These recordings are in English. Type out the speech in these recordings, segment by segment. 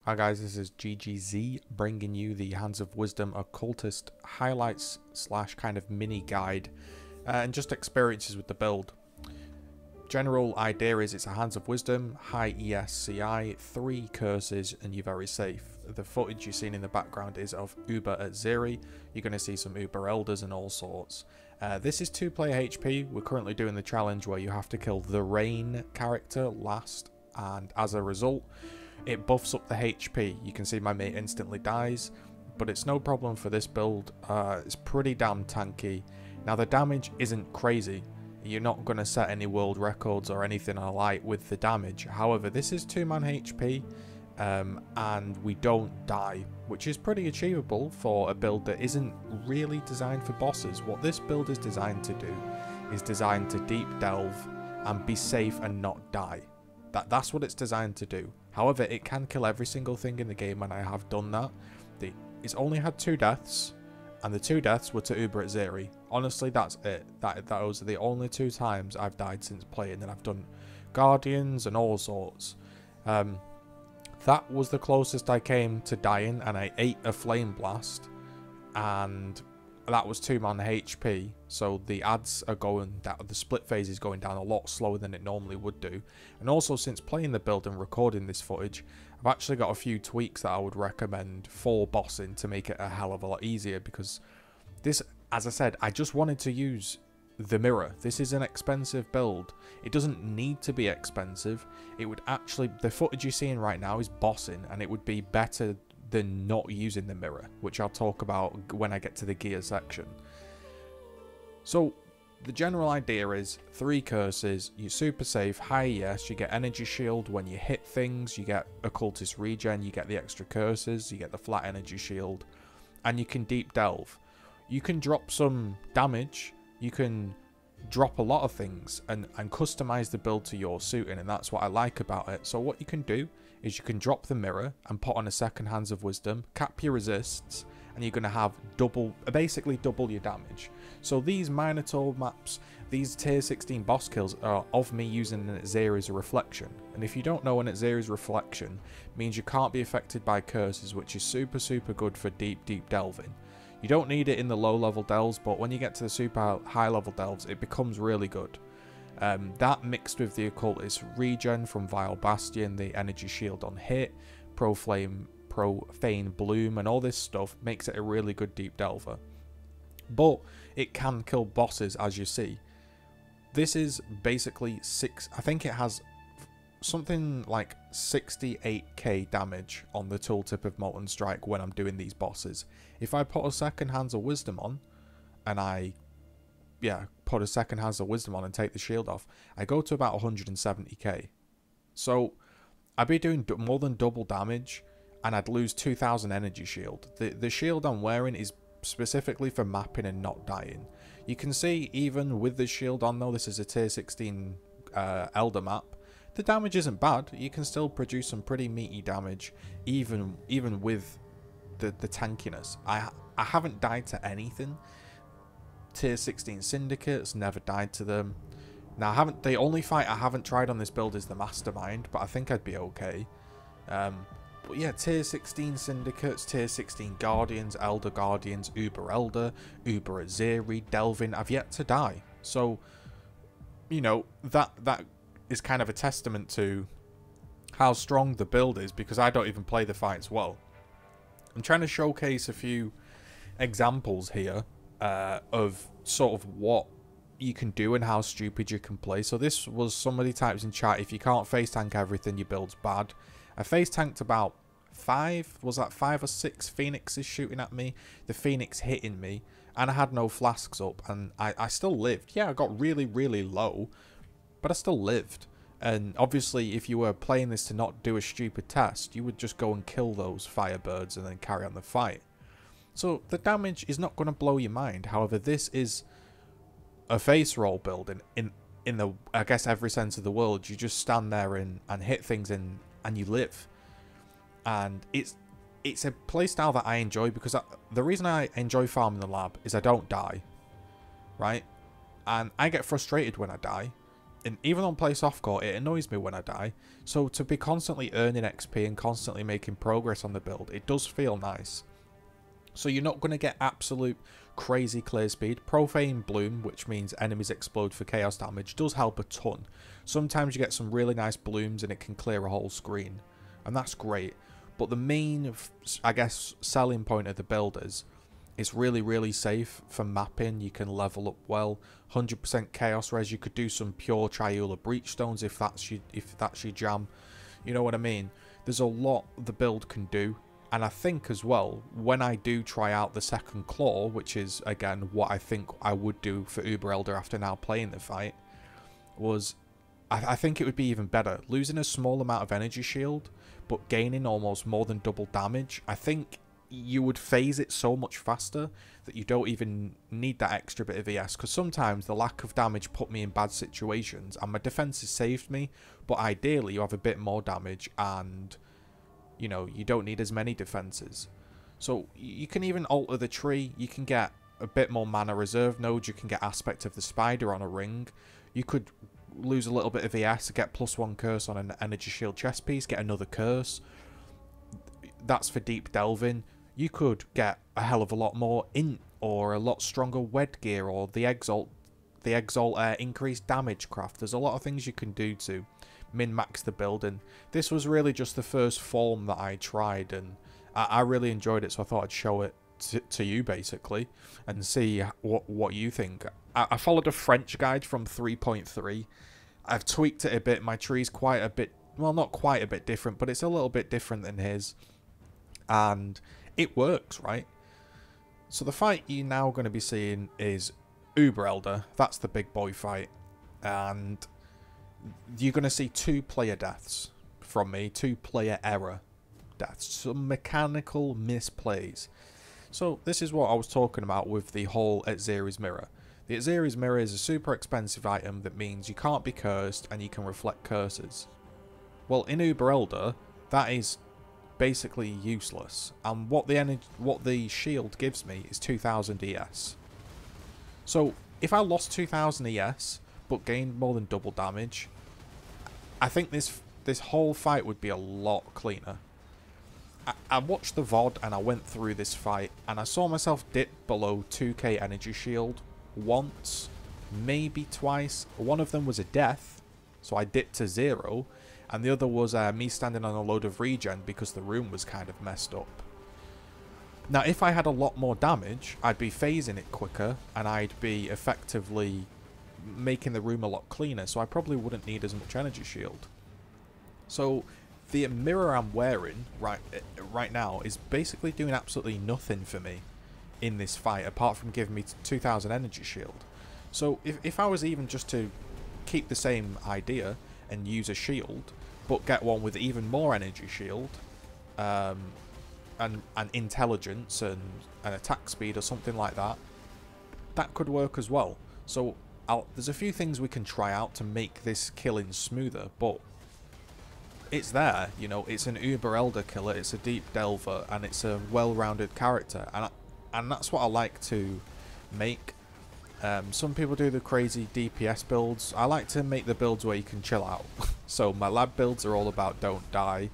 Hi guys, this is GGZII bringing you the Hands of Wisdom Occultist highlights / kind of mini guide and just experiences with the build. General idea is it's a Hands of Wisdom, high ESCI, 3 curses, and you're very safe. The footage you've seen in the background is of Unedited. You're going to see some Uber Elders and all sorts. This is 2-player HP. We're currently doing the challenge where you have to kill the Rain character last, and as a result, it buffs up the HP. You can see my mate instantly dies, but it's no problem for this build. It's pretty damn tanky. Now the damage isn't crazy. You're not going to set any world records or anything alike with the damage. However, this is 2-man HP, and we don't die, which is pretty achievable for a build that isn't really designed for bosses. What this build is designed to do is designed to deep delve and be safe and not die. That's what it's designed to do. However, it can kill every single thing in the game, and I have done that. It's only had 2 deaths, and the 2 deaths were to Unedited. Honestly, that's it. Those are the only 2 times I've died since playing, and I've done Guardians and all sorts. That was the closest I came to dying, and I ate a Flame Blast, and that was 2-man HP, so the ads are going down, the split phase is going down a lot slower than it normally would do. And also, since playing the build and recording this footage, I've actually got a few tweaks that I would recommend for bossing to make it a hell of a lot easier, because this, as I said, I just wanted to use the mirror. This is an expensive build. It doesn't need to be expensive. It would actually, the footage you're seeing right now is bossing, and it would be better than not using the mirror, which I'll talk about when I get to the gear section. So the general idea is 3 curses, you're super safe, high ES, you get energy shield when you hit things, you get occultist regen, you get the extra curses, you get the flat energy shield, and you can deep delve. You can drop some damage, you can drop a lot of things and customize the build to your suiting, and that's what I like about it. So what you can do is you can drop the mirror and put on a second Hands of Wisdom, cap your resists, and you're going to have basically double your damage. So these Minotaur maps, these tier 16 boss kills are of me using an Exile reflection. And if you don't know, an Exile reflection means you can't be affected by curses, which is super good for deep delving. You don't need it in the low level delves, but when you get to the super high level delves, it becomes really good. That mixed with the occultist regen from Vile Bastion, the energy shield on hit, Profane Bloom, and all this stuff makes it a really good deep delver. But it can kill bosses, as you see. This is basically I think it has something like 68k damage on the tooltip of Molten Strike when I'm doing these bosses. If I put a second Hands of Wisdom on, and put a second Hands of Wisdom on and take the shield off, I go to about 170k. So I'd be doing more than double damage, and I'd lose 2000 energy shield. The shield I'm wearing is specifically for mapping and not dying. You can see even with the shield on, though this is a tier 16 Elder map, the damage isn't bad. You can still produce some pretty meaty damage even with the tankiness. I haven't died to anything. Tier 16 syndicates, never died to them. Now the only fight I haven't tried on this build is the Mastermind, but I think I'd be okay. But yeah, tier 16 syndicates, tier 16 guardians, elder guardians, Uber Elder, Uber Azeri, Delvin, I've yet to die. So, you know, that is kind of a testament to how strong the build is, because I don't even play the fights well. I'm trying to showcase a few examples here of sort of what you can do and how stupid you can play. So this was, somebody types in chat, if you can't face tank everything, your build's bad. I face tanked about 5 or 6 phoenixes shooting at me, the phoenix hitting me, and I had no flasks up, and I still lived. Yeah, I got really low, but I still lived. And obviously, if you were playing this to not do a stupid test, you would just go and kill those firebirds and then carry on the fight. So the damage is not going to blow your mind. However, this is a face roll build in the, I guess, every sense of the word. You just stand there and hit things and you live. And it's a playstyle that I enjoy, because the reason I enjoy farming the lab is I don't die, right? And I get frustrated when I die. And even on play softcore, it annoys me when I die. So to be constantly earning XP and constantly making progress on the build, it does feel nice. So you're not going to get absolute crazy clear speed. Profane Bloom, which means enemies explode for chaos damage, does help a ton. Sometimes you get some really nice blooms and it can clear a whole screen. And that's great. But the main, I guess, selling point of the build is it's really, really safe for mapping. You can level up well. 100% chaos res. You could do some pure Triula Breachstones if that's your jam. You know what I mean? There's a lot the build can do. And I think as well, when I do try out the second claw, which is, again, what I think I would do for Uber Elder after now playing the fight, was I think it would be even better. Losing a small amount of energy shield, but gaining almost more than double damage. I think you would phase it so much faster that you don't even need that extra bit of ES. Because sometimes the lack of damage put me in bad situations, and my defenses saved me. But ideally, you have a bit more damage and... you know, you don't need as many defenses. So you can even alter the tree. You can get a bit more mana reserve nodes. You can get aspect of the spider on a ring. You could lose a little bit of ES to get +1 curse on an energy shield chest piece. Get another curse. That's for deep delving. You could get a hell of a lot more int or a lot stronger wed gear or the Exalt increased damage craft. There's a lot of things you can do to min-max the build, and this was really just the first form that I tried, and I really enjoyed it, so I thought I'd show it to you basically and see what you think. I followed a French guide from 3.3. I've tweaked it a bit. My tree's quite a bit, well, not quite a bit different, but it's a little bit different than his, and it works, right? So the fight you're now going to be seeing is Uber Elder. That's the big boy fight, and you're going to see 2 player deaths from me, 2 player error deaths, some mechanical misplays. So this is what I was talking about with the whole Exile Mirror. The Exile Mirror is a super expensive item that means you can't be cursed and you can reflect curses. Well, in Uber Elder, that is basically useless, and what the shield gives me is 2000 ES. So if I lost 2000 ES but gained more than double damage, I think this whole fight would be a lot cleaner. I watched the VOD and I went through this fight and I saw myself dip below 2k energy shield once, maybe twice. One of them was a death, so I dipped to 0, and the other was me standing on a load of regen because the room was kind of messed up. Now if I had a lot more damage, I'd be phasing it quicker and I'd be effectively making the room a lot cleaner, so I probably wouldn't need as much energy shield. So the mirror I'm wearing right now is basically doing absolutely nothing for me in this fight, apart from giving me 2000 energy shield. So if I was even just to keep the same idea and use a shield, but get one with even more energy shield, and intelligence and an attack speed or something like that, that could work as well. So there's a few things we can try out to make this killing smoother, but it's there, you know. It's an Uber Elder killer, it's a deep delver, and it's a well-rounded character, and that's what I like to make. Some people do the crazy DPS builds. I like to make the builds where you can chill out. So my lab builds are all about don't die.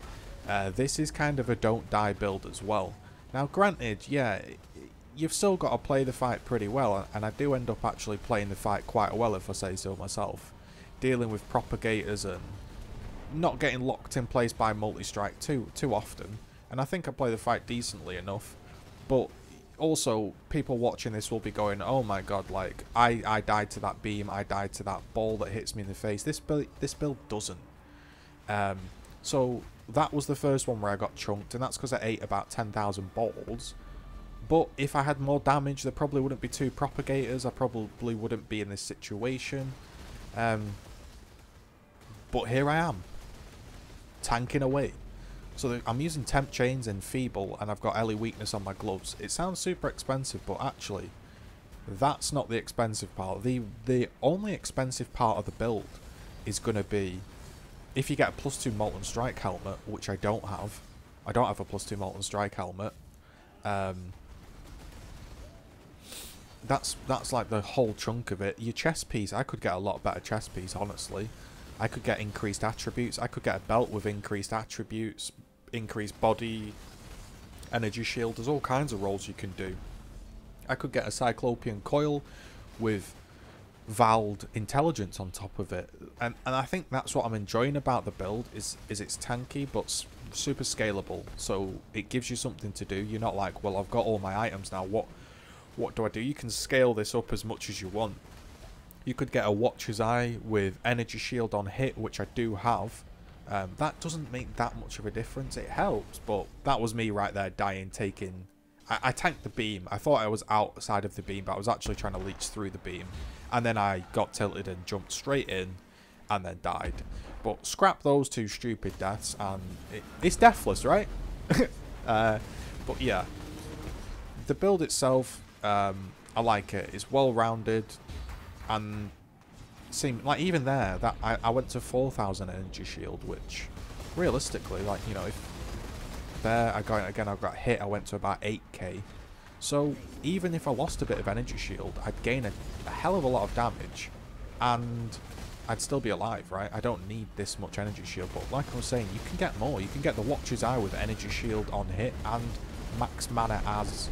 This is kind of a don't die build as well. Now granted, yeah, you've still got to play the fight pretty well, and I do end up actually playing the fight quite well, if I say so myself. Dealing with propagators and not getting locked in place by multi-strike too often, and I think I play the fight decently enough. But also, people watching this will be going, oh my god, like, I died to that beam, I died to that ball that hits me in the face. This build doesn't. So that was the first one where I got chunked, and that's because I ate about 10,000 balls. But if I had more damage, there probably wouldn't be 2 propagators, I probably wouldn't be in this situation. But here I am, tanking away. So I'm using temp chains and feeble, and I've got Ellie weakness on my gloves. It sounds super expensive, but actually that's not the expensive part. The only expensive part of the build is going to be if you get a +2 Molten Strike helmet, which I don't have. I don't have a +2 Molten Strike helmet. that's like the whole chunk of it. Your chest piece, I could get a lot better chest piece, honestly. I could get increased attributes. I could get a belt with increased attributes, increased body, energy shield. There's all kinds of rolls you can do. I could get a Cyclopean coil with Vald intelligence on top of it, and I think that's what I'm enjoying about the build is it's tanky but super scalable, so it gives you something to do. You're not like, well, I've got all my items now, what do I do? You can scale this up as much as you want. You could get a Watcher's Eye with energy shield on hit, which I do have. That doesn't make that much of a difference. It helps, but that was me right there dying, taking... I tanked the beam. I thought I was outside of the beam, but I was actually trying to leech through the beam. And then I got tilted and jumped straight in, and then died. But scrap those two stupid deaths, and it's deathless, right? But yeah, the build itself, I like it. It's well-rounded, and seemed like even there that I went to 4,000 energy shield, which realistically, like, you know, if there I got hit, I went to about 8k. So even if I lost a bit of energy shield, I'd gain a hell of a lot of damage, and I'd still be alive, right? I don't need this much energy shield, but like I was saying, you can get more. You can get the Watcher's Eye with energy shield on hit and max mana as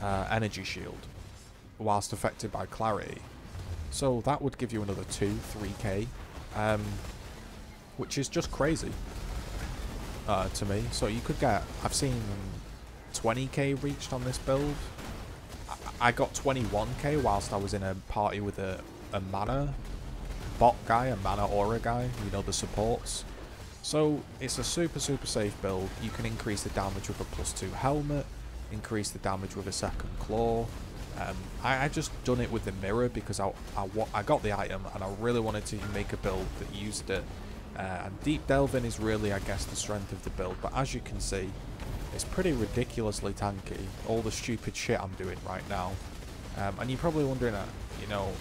energy shield, whilst affected by clarity. So that would give you another 2-3k, which is just crazy to me. So you could get, I've seen 20k reached on this build. I got 21k whilst I was in a party with a mana bot guy, a mana aura guy, you know, the supports. So it's a super safe build. You can increase the damage with a +2 helmet, increase the damage with a second claw. I just done it with the mirror because I got the item and I really wanted to make a build that used it. And deep delving is really, I guess, the strength of the build. But as you can see, it's pretty ridiculously tanky, all the stupid shit I'm doing right now. And you're probably wondering, you know,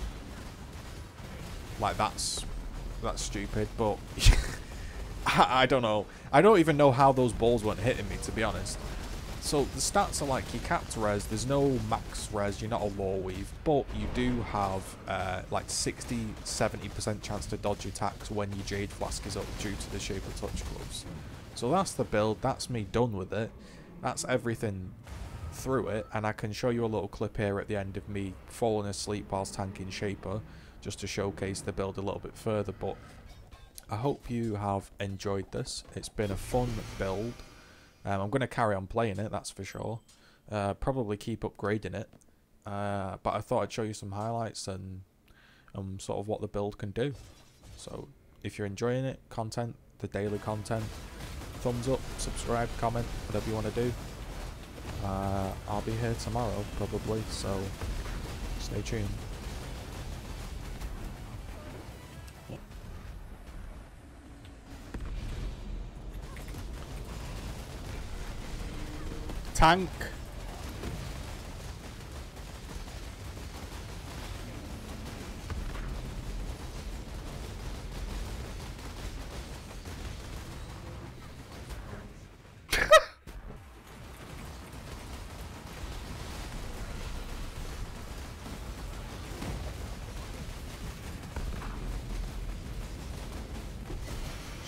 like that's stupid, but I don't know. I don't even know how those balls weren't hitting me, to be honest. So the stats are like your capped res, there's no max res, you're not a lore weave, but you do have like 60-70% chance to dodge attacks when your Jade Flask is up due to the Shaper Touch gloves. So that's the build, that's me done with it, that's everything through it, and I can show you a little clip here at the end of me falling asleep whilst tanking Shaper, just to showcase the build a little bit further. But I hope you have enjoyed this. It's been a fun build. I'm going to carry on playing it, that's for sure. Probably keep upgrading it. But I thought I'd show you some highlights and sort of what the build can do. So if you're enjoying it, the daily content, thumbs up, subscribe, comment, whatever you want to do. I'll be here tomorrow, probably, so stay tuned. Tank.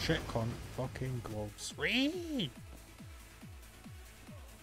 Shit, cunt. Fucking gloves. Sweet.